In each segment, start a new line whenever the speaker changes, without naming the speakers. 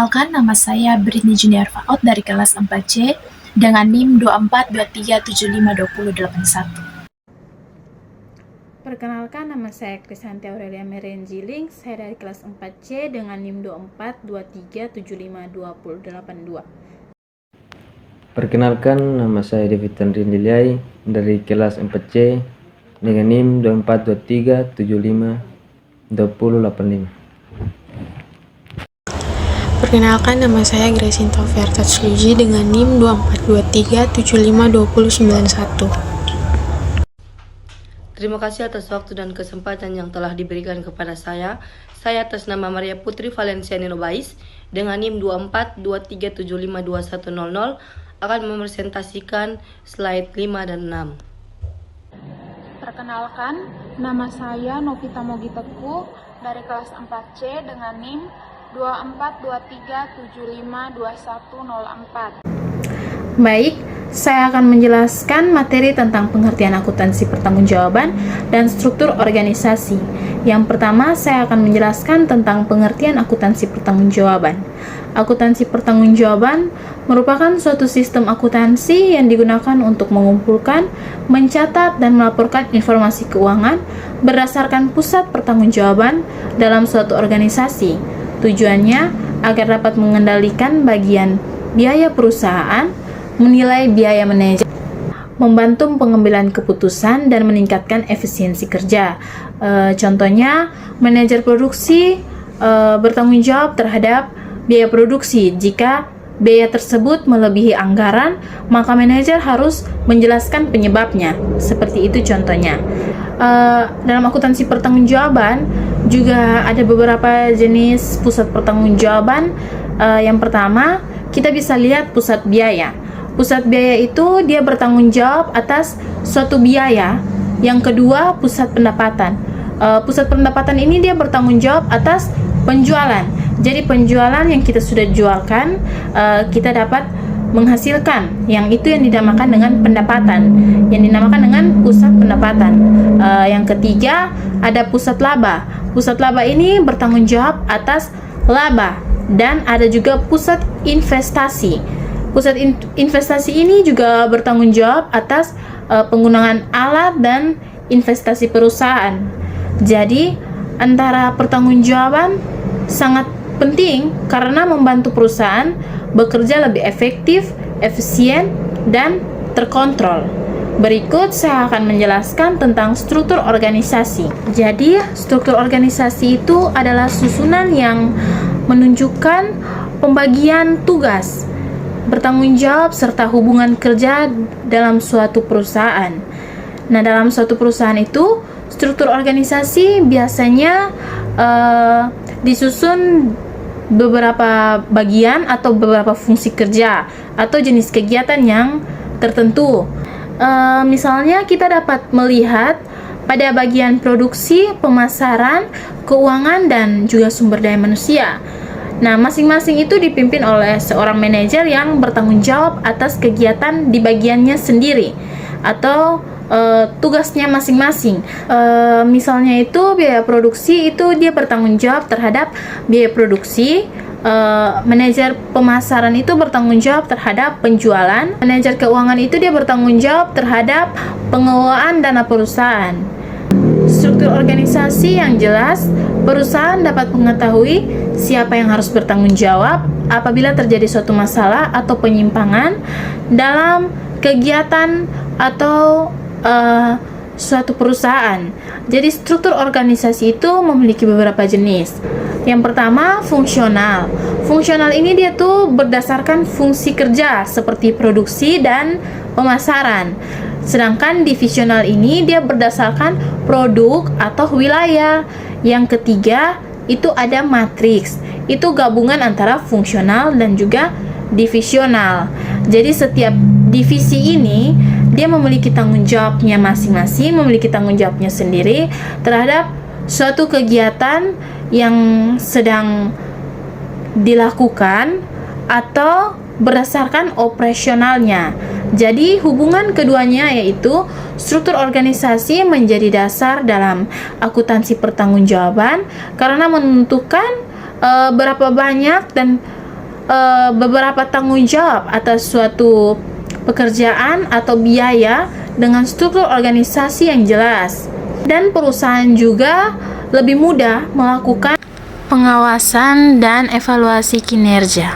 Perkenalkan, nama saya Britney Junior Faot dari kelas 4C dengan NIM 2423752081.
Perkenalkan, nama saya Krisanti Aurelia Merenjiling, saya dari kelas 4C dengan NIM 2423752082.
Perkenalkan, nama saya David Tandrin Diliai dari kelas 4C dengan NIM 2423752085.
Perkenalkan, nama saya Gracinta Vertas Luigi dengan NIM 2423752091.
Terima kasih atas waktu dan kesempatan yang telah diberikan kepada saya. Saya atas nama Maria Putri Valencia Ninobais dengan NIM 2423752100 akan mepresentasikan slide 5 dan 6.
Perkenalkan, nama saya Novita Mogiteku dari kelas 4C dengan NIM 2423752104.
Baik, saya akan menjelaskan materi tentang pengertian akuntansi pertanggungjawaban dan struktur organisasi. Yang pertama, saya akan menjelaskan tentang pengertian akuntansi pertanggungjawaban. Akuntansi pertanggungjawaban merupakan suatu sistem akuntansi yang digunakan untuk mengumpulkan, mencatat, dan melaporkan informasi keuangan berdasarkan pusat pertanggungjawaban dalam suatu organisasi. Tujuannya agar dapat mengendalikan bagian biaya perusahaan, menilai biaya manajer, membantu pengambilan keputusan, dan meningkatkan efisiensi kerja. Contohnya, manajer produksi bertanggung jawab terhadap biaya produksi. Jika biaya tersebut melebihi anggaran, maka manajer harus menjelaskan penyebabnya. Seperti itu contohnya. Dalam akuntansi pertanggungjawaban juga ada beberapa jenis pusat pertanggungjawaban. Yang pertama, kita bisa lihat pusat biaya. Pusat biaya itu dia bertanggung jawab atas suatu biaya. Yang kedua, pusat pendapatan. Pusat pendapatan ini dia bertanggung jawab atas penjualan. Jadi penjualan yang kita sudah jualkan, kita dapat menghasilkan, yang itu yang dinamakan dengan pendapatan, yang dinamakan dengan pusat pendapatan. Yang ketiga, ada pusat laba. Pusat laba ini bertanggung jawab atas laba, dan ada juga pusat investasi. Pusat investasi ini juga bertanggung jawab atas penggunaan alat dan investasi perusahaan. Jadi, antara pertanggungjawaban sangat penting karena membantu perusahaan bekerja lebih efektif, efisien, dan terkontrol. Berikut saya akan menjelaskan tentang struktur organisasi. Jadi, struktur organisasi itu adalah susunan yang menunjukkan pembagian tugas, bertanggung jawab, serta hubungan kerja dalam suatu perusahaan. Nah, dalam suatu perusahaan itu, struktur organisasi biasanya disusun beberapa bagian atau beberapa fungsi kerja atau jenis kegiatan yang tertentu. Misalnya kita dapat melihat pada bagian produksi, pemasaran, keuangan, dan juga sumber daya manusia. Nah, masing-masing itu dipimpin oleh seorang manajer yang bertanggung jawab atas kegiatan di bagiannya sendiri atau tugasnya masing-masing. Misalnya itu biaya produksi itu dia bertanggung jawab terhadap biaya produksi. Manajer pemasaran itu bertanggung jawab terhadap penjualan. Manajer keuangan itu dia bertanggung jawab terhadap pengelolaan dana perusahaan. Struktur organisasi yang jelas, perusahaan dapat mengetahui siapa yang harus bertanggung jawab apabila terjadi suatu masalah atau penyimpangan dalam kegiatan atau suatu perusahaan. Jadi struktur organisasi itu memiliki beberapa jenis. Yang pertama, fungsional. Fungsional ini dia tuh berdasarkan fungsi kerja seperti produksi dan pemasaran. Sedangkan divisional ini dia berdasarkan produk atau wilayah. Yang ketiga, itu ada matriks. Itu gabungan antara fungsional dan juga divisional. Jadi setiap divisi ini dia memiliki tanggung jawabnya masing-masing, memiliki tanggung jawabnya sendiri terhadap suatu kegiatan yang sedang dilakukan atau berdasarkan operasionalnya. Jadi hubungan keduanya yaitu struktur organisasi menjadi dasar dalam akuntansi pertanggungjawaban karena menentukan berapa banyak dan beberapa tanggung jawab atas suatu pekerjaan atau biaya dengan struktur organisasi yang jelas, dan perusahaan juga lebih mudah melakukan pengawasan dan evaluasi kinerja.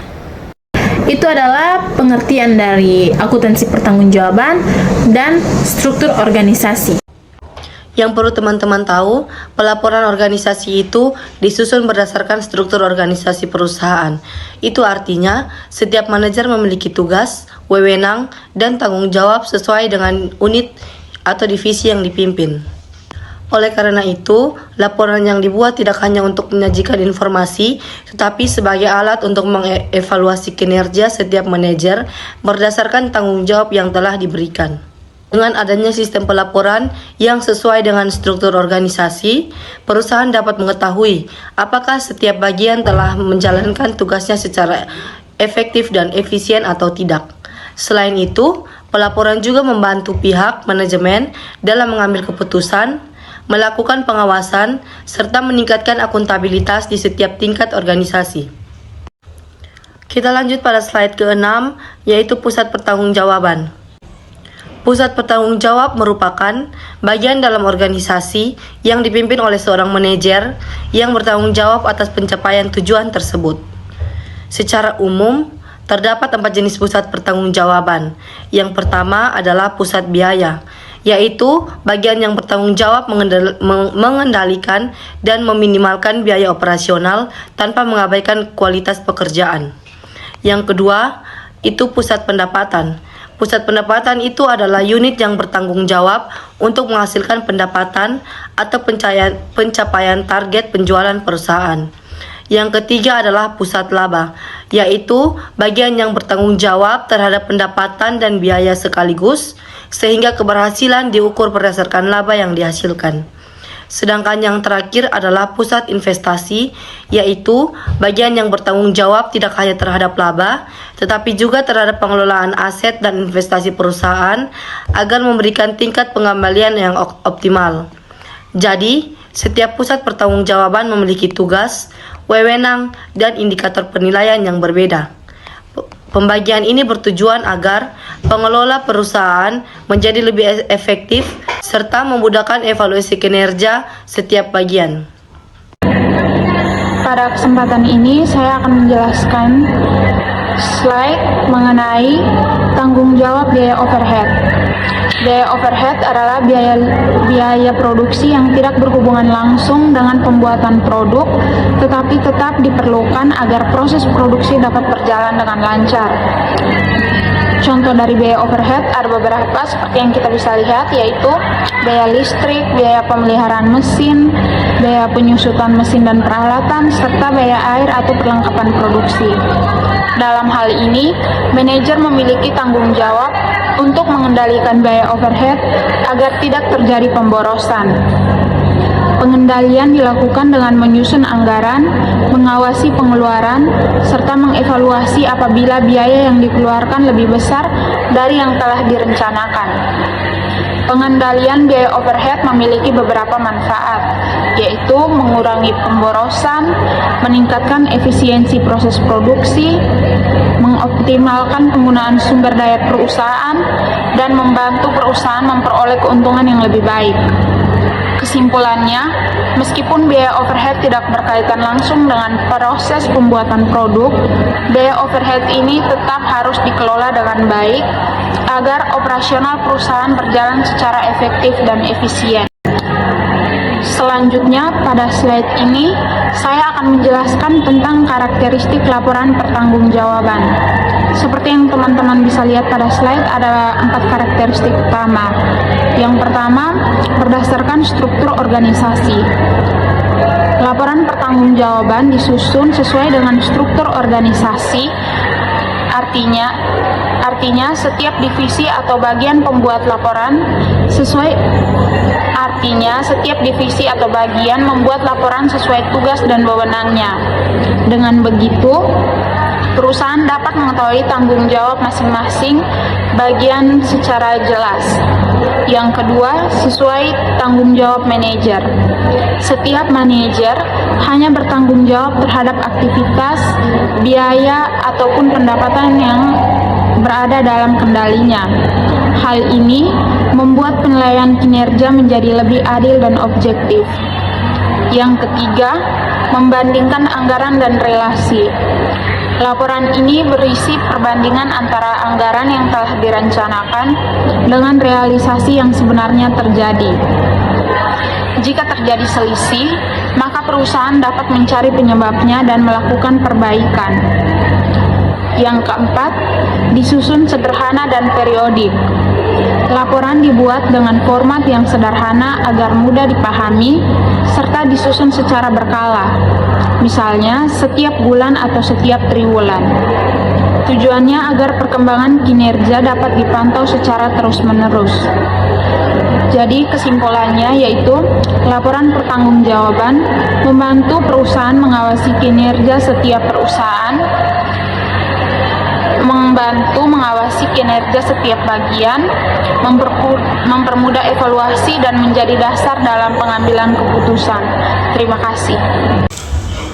Itu adalah pengertian dari akuntansi pertanggungjawaban dan struktur organisasi.
Yang perlu teman-teman tahu, pelaporan organisasi itu disusun berdasarkan struktur organisasi perusahaan. Itu artinya, setiap manajer memiliki tugas, wewenang, dan tanggung jawab sesuai dengan unit atau divisi yang dipimpin. Oleh karena itu, laporan yang dibuat tidak hanya untuk menyajikan informasi, tetapi sebagai alat untuk mengevaluasi kinerja setiap manajer berdasarkan tanggung jawab yang telah diberikan. Dengan adanya sistem pelaporan yang sesuai dengan struktur organisasi, perusahaan dapat mengetahui apakah setiap bagian telah menjalankan tugasnya secara efektif dan efisien atau tidak. Selain itu, pelaporan juga membantu pihak manajemen dalam mengambil keputusan, melakukan pengawasan, serta meningkatkan akuntabilitas di setiap tingkat organisasi. Kita lanjut pada slide ke-6, yaitu pusat pertanggungjawaban. Pusat pertanggung jawab merupakan bagian dalam organisasi yang dipimpin oleh seorang manajer yang bertanggung jawab atas pencapaian tujuan tersebut. Secara umum, terdapat 4 jenis pusat pertanggungjawaban. Yang pertama adalah pusat biaya, yaitu bagian yang bertanggung jawab mengendalikan dan meminimalkan biaya operasional tanpa mengabaikan kualitas pekerjaan. Yang kedua, itu pusat pendapatan. Pusat pendapatan itu adalah unit yang bertanggung jawab untuk menghasilkan pendapatan atau pencapaian target penjualan perusahaan. Yang ketiga adalah pusat laba, yaitu bagian yang bertanggung jawab terhadap pendapatan dan biaya sekaligus, sehingga keberhasilan diukur berdasarkan laba yang dihasilkan. Sedangkan yang terakhir adalah pusat investasi, yaitu bagian yang bertanggung jawab tidak hanya terhadap laba, tetapi juga terhadap pengelolaan aset dan investasi perusahaan agar memberikan tingkat pengembalian yang optimal. Jadi, setiap pusat pertanggungjawaban memiliki tugas, wewenang, dan indikator penilaian yang berbeda. Pembagian ini bertujuan agar pengelola perusahaan menjadi lebih efektif serta memudahkan evaluasi kinerja setiap bagian.
Pada kesempatan ini saya akan menjelaskan slide mengenai tanggung jawab biaya overhead. Biaya overhead adalah biaya produksi yang tidak berhubungan langsung dengan pembuatan produk, tetapi tetap diperlukan agar proses produksi dapat berjalan dengan lancar. Contoh dari biaya overhead ada beberapa seperti yang kita bisa lihat, yaitu biaya listrik, biaya pemeliharaan mesin, biaya penyusutan mesin dan peralatan, serta biaya air atau perlengkapan produksi. Dalam hal ini, manajer memiliki tanggung jawab untuk mengendalikan biaya overhead agar tidak terjadi pemborosan. Pengendalian dilakukan dengan menyusun anggaran, mengawasi pengeluaran, serta mengevaluasi apabila biaya yang dikeluarkan lebih besar dari yang telah direncanakan. Pengendalian biaya overhead memiliki beberapa manfaat, yaitu mengurangi pemborosan, meningkatkan efisiensi proses produksi, mengoptimalkan penggunaan sumber daya perusahaan, dan membantu perusahaan memperoleh keuntungan yang lebih baik. Kesimpulannya, meskipun biaya overhead tidak berkaitan langsung dengan proses pembuatan produk, biaya overhead ini tetap harus dikelola dengan baik agar operasional perusahaan berjalan secara efektif dan efisien. Selanjutnya, pada slide ini, saya akan menjelaskan tentang karakteristik laporan pertanggungjawaban. Seperti yang teman-teman bisa lihat pada slide, ada 4 karakteristik utama. Yang pertama, berdasarkan struktur organisasi. Laporan pertanggungjawaban disusun sesuai dengan struktur organisasi, artinya setiap divisi atau bagian membuat laporan sesuai tugas dan wewenangnya. Dengan begitu, perusahaan dapat mengetahui tanggung jawab masing-masing bagian secara jelas. Yang kedua, sesuai tanggung jawab manajer. Setiap manajer hanya bertanggung jawab terhadap aktivitas, biaya, ataupun pendapatan yang berada dalam kendalinya. Hal ini membuat penilaian kinerja menjadi lebih adil dan objektif. Yang ketiga, membandingkan anggaran dan relasi. Laporan ini berisi perbandingan antara anggaran yang telah direncanakan dengan realisasi yang sebenarnya terjadi. Jika terjadi selisih, maka perusahaan dapat mencari penyebabnya dan melakukan perbaikan. Yang keempat, disusun sederhana dan periodik. Laporan dibuat dengan format yang sederhana agar mudah dipahami, serta disusun secara berkala, misalnya setiap bulan atau setiap triwulan. Tujuannya agar perkembangan kinerja dapat dipantau secara terus-menerus. Jadi kesimpulannya yaitu laporan pertanggungjawaban membantu perusahaan mengawasi kinerja setiap perusahaan, membantu mengawasi kinerja setiap bagian, mempermudah evaluasi dan menjadi dasar dalam pengambilan keputusan. Terima kasih.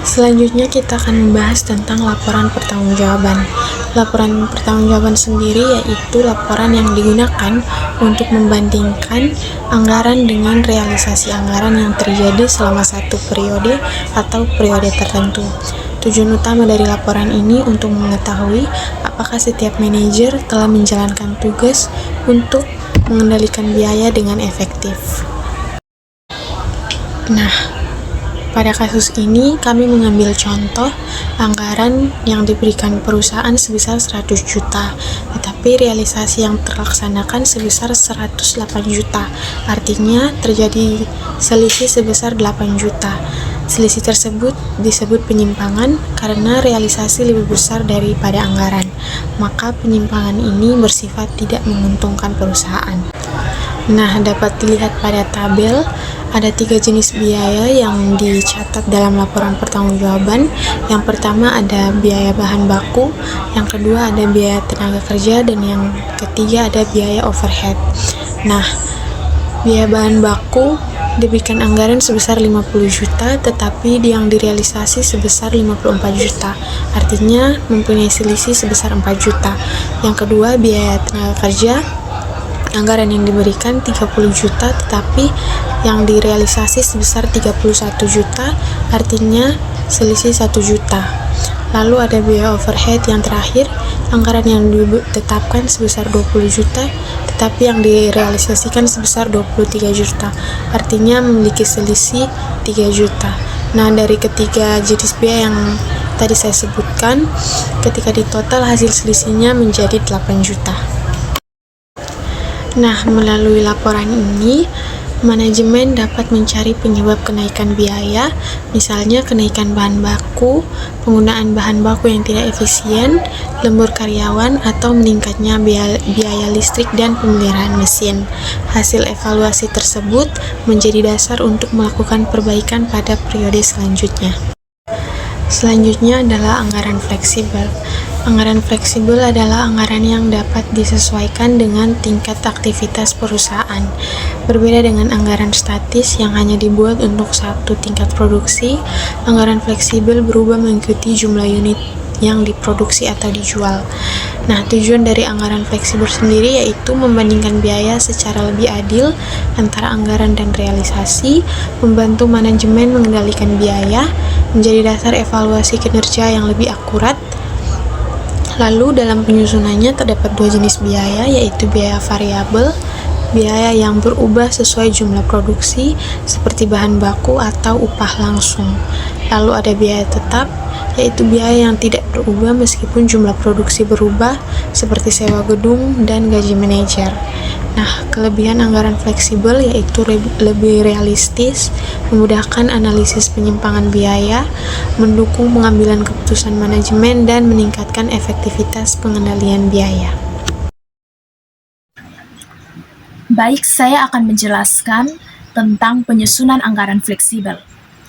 Selanjutnya kita akan membahas tentang laporan pertanggungjawaban. Laporan pertanggungjawaban sendiri yaitu laporan yang digunakan untuk membandingkan anggaran dengan realisasi anggaran yang terjadi selama satu periode atau periode tertentu. Tujuan utama dari laporan ini untuk mengetahui apakah setiap manajer telah menjalankan tugas untuk mengendalikan biaya dengan efektif. Nah, pada kasus ini kami mengambil contoh anggaran yang diberikan perusahaan sebesar 100 juta, tetapi realisasi yang terlaksanakan sebesar 108 juta. Artinya terjadi selisih sebesar 8 juta. Selisih tersebut disebut penyimpangan karena realisasi lebih besar daripada anggaran. Maka penyimpangan ini bersifat tidak menguntungkan perusahaan. Nah, dapat dilihat pada tabel, ada 3 jenis biaya yang dicatat dalam laporan pertanggungjawaban. Yang pertama ada biaya bahan baku, yang kedua ada biaya tenaga kerja, dan yang ketiga ada biaya overhead. Nah, biaya bahan baku diberikan anggaran sebesar 50 juta, tetapi yang direalisasi sebesar 54 juta. Artinya mempunyai selisih sebesar 4 juta. Yang kedua, biaya tenaga kerja, anggaran yang diberikan 30 juta, tetapi yang direalisasi sebesar 31 juta, artinya selisih 1 juta. Lalu ada biaya overhead yang terakhir, anggaran yang ditetapkan sebesar 20 juta, tetapi yang direalisasikan sebesar 23 juta, artinya memiliki selisih 3 juta. Nah, dari ketiga jenis biaya yang tadi saya sebutkan, ketika ditotal hasil selisihnya menjadi 8 juta. Nah, melalui laporan ini, manajemen dapat mencari penyebab kenaikan biaya, misalnya kenaikan bahan baku, penggunaan bahan baku yang tidak efisien, lembur karyawan, atau meningkatnya biaya listrik dan pemeliharaan mesin. Hasil evaluasi tersebut menjadi dasar untuk melakukan perbaikan pada periode selanjutnya. Selanjutnya adalah anggaran fleksibel. Anggaran fleksibel adalah anggaran yang dapat disesuaikan dengan tingkat aktivitas perusahaan. Berbeda dengan anggaran statis yang hanya dibuat untuk satu tingkat produksi, anggaran fleksibel berubah mengikuti jumlah unit yang diproduksi atau dijual. Nah, tujuan dari anggaran fleksibel sendiri yaitu membandingkan biaya secara lebih adil antara anggaran dan realisasi, membantu manajemen mengendalikan biaya, menjadi dasar evaluasi kinerja yang lebih akurat. Lalu dalam penyusunannya terdapat 2 jenis biaya, yaitu biaya variabel, biaya yang berubah sesuai jumlah produksi seperti bahan baku atau upah langsung. Lalu ada biaya tetap, yaitu biaya yang tidak berubah meskipun jumlah produksi berubah seperti sewa gedung dan gaji manajer. Nah, kelebihan anggaran fleksibel yaitu lebih realistis, memudahkan analisis penyimpangan biaya, mendukung pengambilan keputusan manajemen, dan meningkatkan efektivitas pengendalian biaya.
Baik, saya akan menjelaskan tentang penyusunan anggaran fleksibel.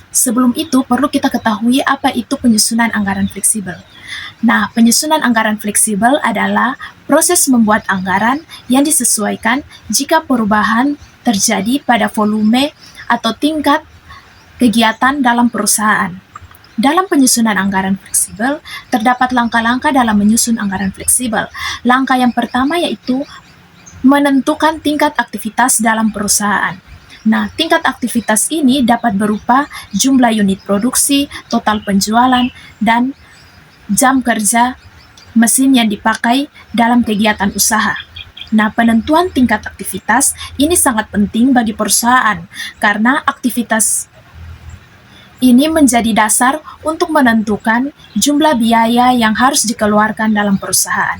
Sebelum itu, perlu kita ketahui apa itu penyusunan anggaran fleksibel. Nah, penyusunan anggaran fleksibel adalah proses membuat anggaran yang disesuaikan jika perubahan terjadi pada volume atau tingkat kegiatan dalam perusahaan. Dalam penyusunan anggaran fleksibel, terdapat langkah-langkah dalam menyusun anggaran fleksibel. Langkah yang pertama yaitu menentukan tingkat aktivitas dalam perusahaan. Nah, tingkat aktivitas ini dapat berupa jumlah unit produksi, total penjualan, dan jam kerja mesin yang dipakai dalam kegiatan usaha. Nah, penentuan tingkat aktivitas ini sangat penting bagi perusahaan karena aktivitas ini menjadi dasar untuk menentukan jumlah biaya yang harus dikeluarkan dalam perusahaan.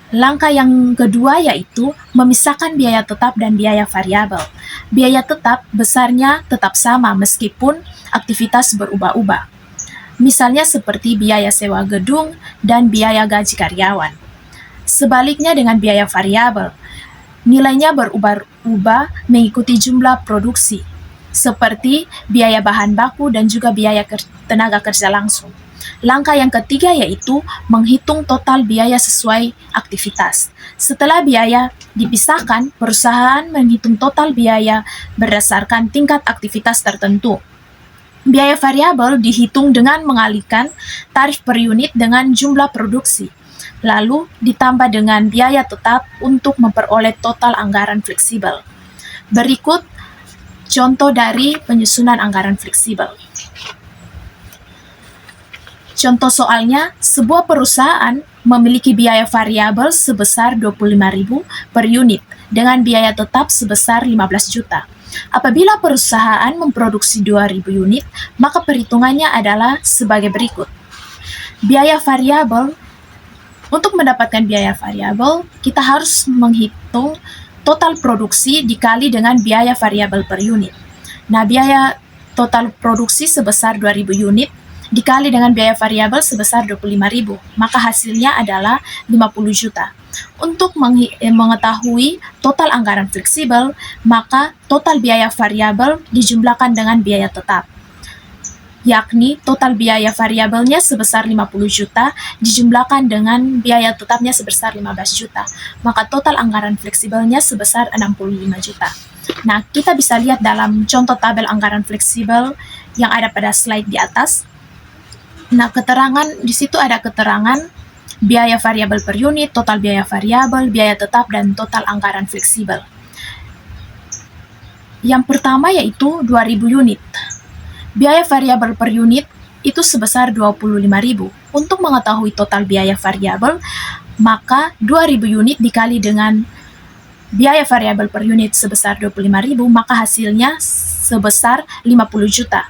Langkah yang kedua yaitu memisahkan biaya tetap dan biaya variabel. Biaya tetap besarnya tetap sama meskipun aktivitas berubah-ubah. Misalnya seperti biaya sewa gedung dan biaya gaji karyawan. Sebaliknya dengan biaya variabel, nilainya berubah-ubah mengikuti jumlah produksi, seperti biaya bahan baku dan juga biaya tenaga kerja langsung. Langkah yang ketiga yaitu menghitung total biaya sesuai aktivitas. Setelah biaya dipisahkan, perusahaan menghitung total biaya berdasarkan tingkat aktivitas tertentu. Biaya variabel dihitung dengan mengalihkan tarif per unit dengan jumlah produksi, lalu ditambah dengan biaya tetap untuk memperoleh total anggaran fleksibel. Berikut contoh dari penyusunan anggaran fleksibel. Contoh soalnya, sebuah perusahaan memiliki biaya variabel sebesar 25.000 per unit dengan biaya tetap sebesar 15 juta. Apabila perusahaan memproduksi 2.000 unit, maka perhitungannya adalah sebagai berikut. Biaya variabel, untuk mendapatkan biaya variabel, kita harus menghitung total produksi dikali dengan biaya variabel per unit. Nah, biaya total produksi sebesar 2.000 unit dikali dengan biaya variabel sebesar 25.000, maka hasilnya adalah 50 juta. Untuk mengetahui total anggaran fleksibel, maka total biaya variabel dijumlahkan dengan biaya tetap, yakni total biaya variabelnya sebesar 50 juta dijumlahkan dengan biaya tetapnya sebesar 15 juta, maka total anggaran fleksibelnya sebesar 65 juta. Nah, kita bisa lihat dalam contoh tabel anggaran fleksibel yang ada pada slide di atas. Nah, di situ ada keterangan biaya variabel per unit, total biaya variabel, biaya tetap, dan total anggaran fleksibel. Yang pertama yaitu 2.000 unit. Biaya variabel per unit itu sebesar 25.000. Untuk mengetahui total biaya variabel, maka 2.000 unit dikali dengan biaya variabel per unit sebesar 25.000, maka hasilnya sebesar 50 juta.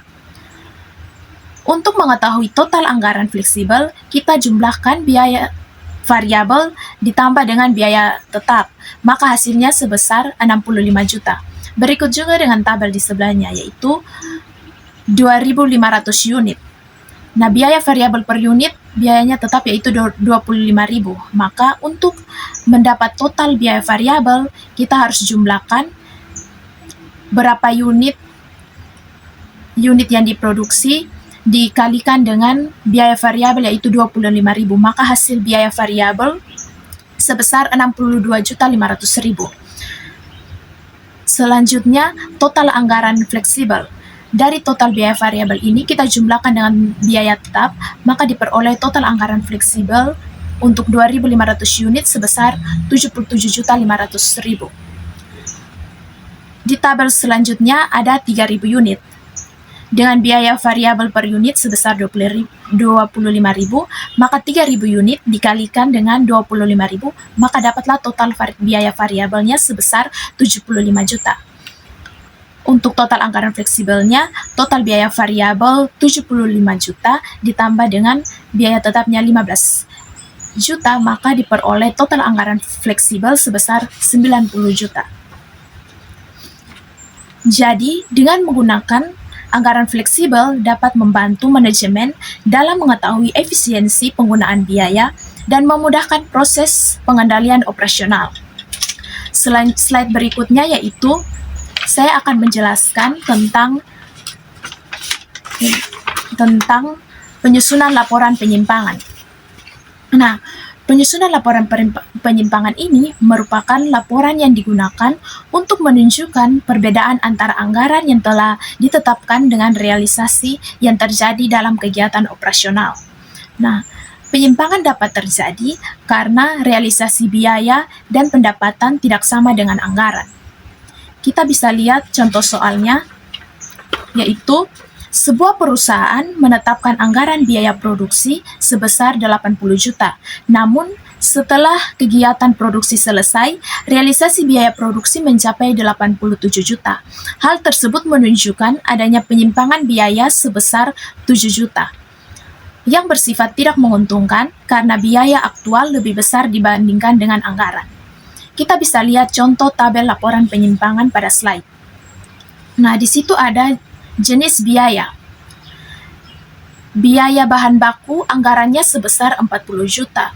Untuk mengetahui total anggaran fleksibel, kita jumlahkan biaya variabel ditambah dengan biaya tetap, maka hasilnya sebesar 65 juta. Berikut juga dengan tabel di sebelahnya, yaitu 2.500 unit. Nah, biaya variabel per unit, biayanya tetap yaitu 25.000. Maka untuk mendapat total biaya variabel, kita harus jumlahkan berapa unit yang diproduksi dikalikan dengan biaya variabel yaitu 25.000, maka hasil biaya variabel sebesar 62.500.000. Selanjutnya, total anggaran fleksibel. Dari total biaya variabel ini kita jumlahkan dengan biaya tetap, maka diperoleh total anggaran fleksibel untuk 2.500 unit sebesar 77.500.000. Di tabel selanjutnya ada 3.000 unit. Dengan biaya variabel per unit sebesar 25.000, maka 3.000 unit dikalikan dengan 25.000, maka dapatlah total biaya variabelnya sebesar 75 juta. Untuk total anggaran fleksibelnya, total biaya variabel 75 juta ditambah dengan biaya tetapnya 15 juta, maka diperoleh total anggaran fleksibel sebesar 90 juta. Jadi, dengan menggunakan anggaran fleksibel dapat membantu manajemen dalam mengetahui efisiensi penggunaan biaya dan memudahkan proses pengendalian operasional. Slide berikutnya yaitu saya akan menjelaskan tentang penyusunan laporan penyimpangan. Nah, penyusunan laporan penyimpangan ini merupakan laporan yang digunakan untuk menunjukkan perbedaan antara anggaran yang telah ditetapkan dengan realisasi yang terjadi dalam kegiatan operasional. Nah, penyimpangan dapat terjadi karena realisasi biaya dan pendapatan tidak sama dengan anggaran. Kita bisa lihat contoh soalnya, yaitu sebuah perusahaan menetapkan anggaran biaya produksi sebesar 80 juta. Namun, setelah kegiatan produksi selesai, realisasi biaya produksi mencapai 87 juta. Hal tersebut menunjukkan adanya penyimpangan biaya sebesar 7 juta yang bersifat tidak menguntungkan karena biaya aktual lebih besar dibandingkan dengan anggaran. Kita bisa lihat contoh tabel laporan penyimpangan pada slide. Nah, di situ ada jenis biaya. Biaya bahan baku anggarannya sebesar 40 juta,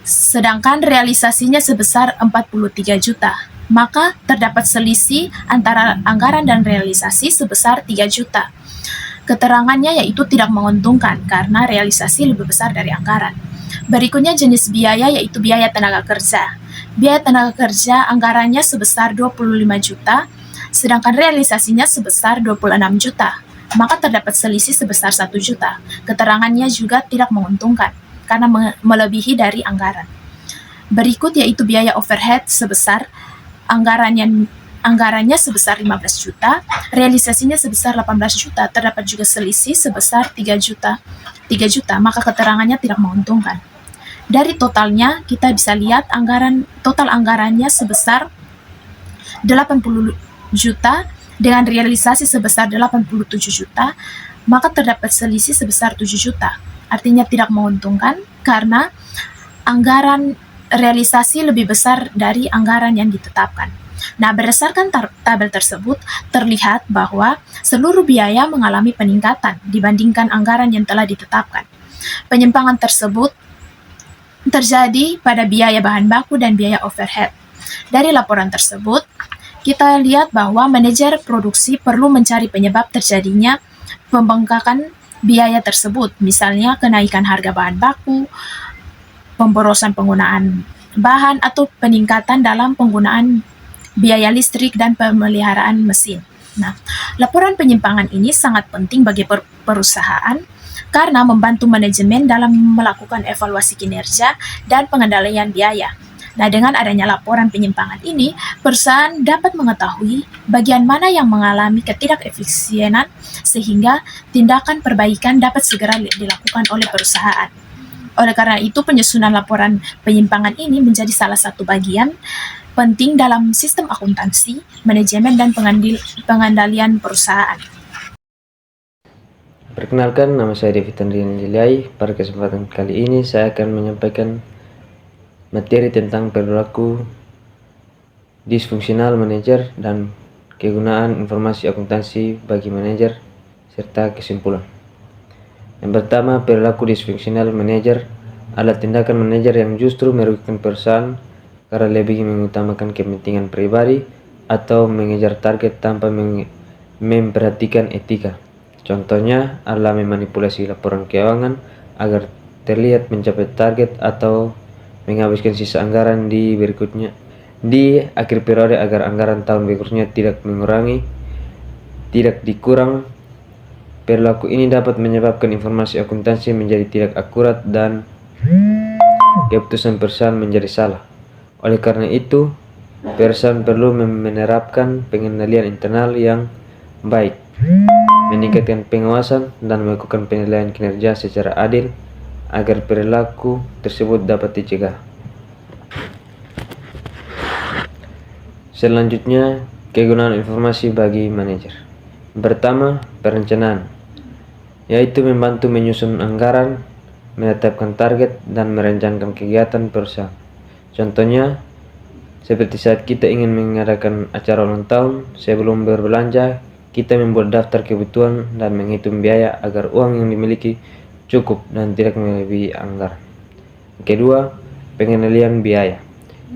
sedangkan realisasinya sebesar 43 juta. Maka terdapat selisih antara anggaran dan realisasi sebesar 3 juta. Keterangannya yaitu tidak menguntungkan karena realisasi lebih besar dari anggaran. Berikutnya jenis biaya yaitu biaya tenaga kerja. Biaya tenaga kerja anggarannya sebesar 25 juta, sedangkan realisasinya sebesar 26 juta. Maka terdapat selisih sebesar 1 juta. Keterangannya juga tidak menguntungkan karena melebihi dari anggaran. Berikut yaitu biaya overhead sebesar anggarannya sebesar 15 juta, realisasinya sebesar 18 juta. Terdapat juga selisih sebesar 3 juta, maka keterangannya tidak menguntungkan. Dari totalnya kita bisa lihat total anggarannya sebesar 80 juta dengan realisasi sebesar 87 juta, maka terdapat selisih sebesar 7 juta. Artinya tidak menguntungkan karena anggaran realisasi lebih besar dari anggaran yang ditetapkan. Nah, berdasarkan tabel tersebut, terlihat bahwa seluruh biaya mengalami peningkatan dibandingkan anggaran yang telah ditetapkan. Penyimpangan tersebut terjadi pada biaya bahan baku dan biaya overhead. Dari laporan tersebut, kita lihat bahwa manajer produksi perlu mencari penyebab terjadinya pembengkakan biaya tersebut, misalnya kenaikan harga bahan baku, pemborosan penggunaan bahan, atau peningkatan dalam penggunaan biaya listrik dan pemeliharaan mesin. Nah, laporan penyimpangan ini sangat penting bagi perusahaan karena membantu manajemen dalam melakukan evaluasi kinerja dan pengendalian biaya. Nah, dengan adanya laporan penyimpangan ini, perusahaan dapat mengetahui bagian mana yang mengalami ketidakefisienan sehingga tindakan perbaikan dapat segera dilakukan oleh perusahaan. Oleh karena itu, penyusunan laporan penyimpangan ini menjadi salah satu bagian penting dalam sistem akuntansi, manajemen, dan pengendalian perusahaan.
Perkenalkan, nama saya David Andrian Nilai. Pada kesempatan kali ini saya akan menyampaikan materi tentang perilaku disfungsional manajer dan kegunaan informasi akuntansi bagi manajer serta kesimpulan. Yang pertama, perilaku disfungsional manajer adalah tindakan manajer yang justru merugikan perusahaan karena lebih mengutamakan kepentingan pribadi atau mengejar target tanpa memperhatikan etika. Contohnya adalah memanipulasi laporan keuangan agar terlihat mencapai target atau menghabiskan sisa anggaran di akhir periode agar anggaran tahun berikutnya tidak dikurang. Perilaku ini dapat menyebabkan informasi akuntansi menjadi tidak akurat dan keputusan perusahaan menjadi salah. Oleh karena itu, perusahaan perlu menerapkan pengendalian internal yang baik, meningkatkan pengawasan, dan melakukan penilaian kinerja secara adil agar perilaku tersebut dapat dicegah. Selanjutnya, kegunaan informasi bagi manajer. Pertama, perencanaan, yaitu membantu menyusun anggaran, menetapkan target, dan merencanakan kegiatan perusahaan. Contohnya, seperti saat kita ingin mengadakan acara ulang tahun, sebelum berbelanja, kita membuat daftar kebutuhan dan menghitung biaya agar uang yang dimiliki cukup dan tidak melebihi anggaran. Kedua, pengendalian biaya,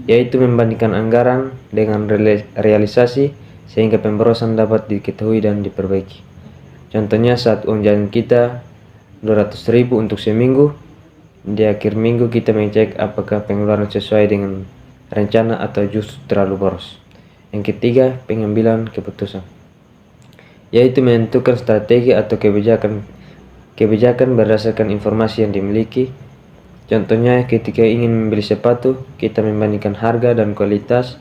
yaitu membandingkan anggaran dengan realisasi sehingga pemborosan dapat diketahui dan diperbaiki. Contohnya saat uang jajan kita 200.000 untuk seminggu. Di akhir minggu kita mengecek apakah pengeluaran sesuai dengan rencana atau justru terlalu boros. Yang ketiga, pengambilan keputusan, yaitu menentukan strategi atau kebijakan berdasarkan informasi yang dimiliki. Contohnya, ketika ingin membeli sepatu, kita membandingkan harga dan kualitas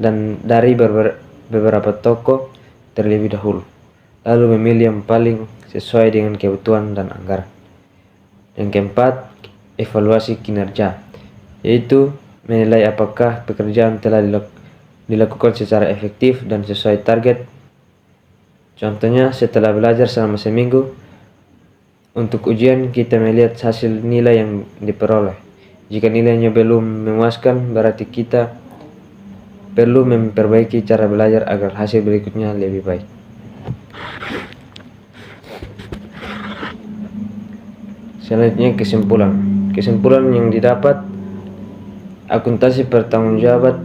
dan dari beberapa toko terlebih dahulu, lalu memilih yang paling sesuai dengan kebutuhan dan anggaran. Yang keempat, evaluasi kinerja, yaitu menilai apakah pekerjaan telah dilakukan secara efektif dan sesuai target. Contohnya, setelah belajar selama seminggu, untuk ujian kita melihat hasil nilai yang diperoleh. Jika nilainya belum memuaskan, berarti kita perlu memperbaiki cara belajar agar hasil berikutnya lebih baik. Selanjutnya, kesimpulan yang didapat: akuntansi bertanggung-jawab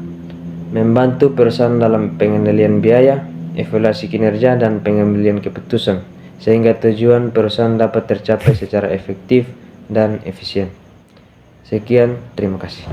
membantu perusahaan dalam pengendalian biaya, evaluasi kinerja, dan pengambilan keputusan, sehingga tujuan perusahaan dapat tercapai secara efektif dan efisien. Sekian, terima kasih.